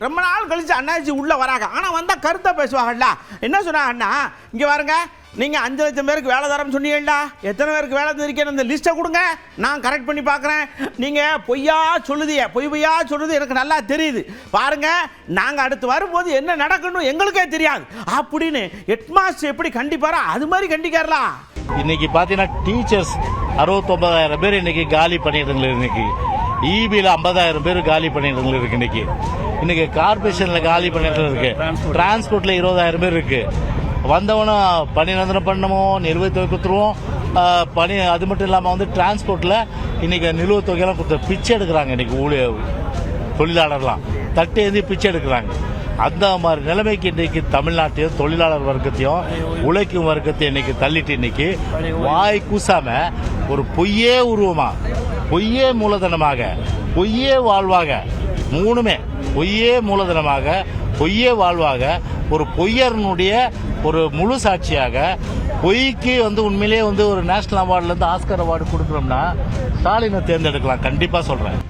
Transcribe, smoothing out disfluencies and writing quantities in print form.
ரொம்ப நாள் கழிச்சு அண்ணாச்சி உள்ளே வராங்க. ஆனால் வந்தால் கருத்தை பேசுவாங்கல்ல. என்ன சொன்னாங்கன்னா, இங்கே பாருங்க, நீங்கள் 5 லட்சம் பேருக்கு வேலை தரேன்னு சொன்னீங்கடா, எத்தனை பேருக்கு வேலை தந்திருக்கேன்னு அந்த லிஸ்ட்டை கொடுங்க, நான் கரெக்ட் பண்ணி பார்க்குறேன். நீங்கள் பொய்யா சொல்லுது எனக்கு நல்லா தெரியுது. பாருங்க, நாங்கள் அடுத்து வரும்போது என்ன நடக்கணும் எங்களுக்கே தெரியாது அப்படின்னு ஹெட்மாஸ்டர் எப்படி கண்டிப்பாரா அது மாதிரி கண்டிக்காரலாம். இன்னைக்கு பார்த்தீங்கன்னா டீச்சர்ஸ் 69,000 பேர் இன்னைக்கு காலி பண்ணிடுங்க. இன்னைக்கு இபியில் 50,000 பேர் காலி பண்ணிடுங்க. இருக்கு இன்னைக்கு கார்பரேஷனில் காலி பண்ணிட்டு இருக்கு. டிரான்ஸ்போர்ட்டில் 20,000 பேர் இருக்கு. வந்தவனும் பணி நிரந்தரம் பண்ணணும், நிலுவைத்தொகை கொடுத்துருவோம். பணி அது மட்டும் இல்லாமல் வந்து டிரான்ஸ்போர்ட்டில் இன்னைக்கு நிலுவைத்தொகையெல்லாம் கொடுத்து பிச்சை எடுக்கிறாங்க. இன்னைக்கு தொழிலாளர்லாம் தட்டு ஏந்தி பிச்சை எடுக்கிறாங்க. அந்த மாதிரி நிலைமைக்கு இன்னைக்கு தமிழ்நாட்டையும் தொழிலாளர் வர்க்கத்தையும் உழைக்கும் வர்க்கத்தையும் இன்னைக்கு தள்ளிட்டு இன்னைக்கு வாய் கூசாம ஒரு பொய்யே உருவமா, பொய்யே மூலதனமாக, பொய்யே வாழ்வாக, மூணுமே பொய்யே மூலதனமாக, பொய்யே வாழ்வாக, ஒரு பொய்யர்னுடைய ஒரு முழு சாட்சியாக பொய்க்கு வந்து உண்மையிலேயே வந்து ஒரு நேஷனல் அவார்டுலேருந்து ஆஸ்கர் அவார்டு கொடுக்குறோம்னா ஸ்டாலினை தேர்ந்தெடுக்கலாம். கண்டிப்பாக சொல்கிறேன்.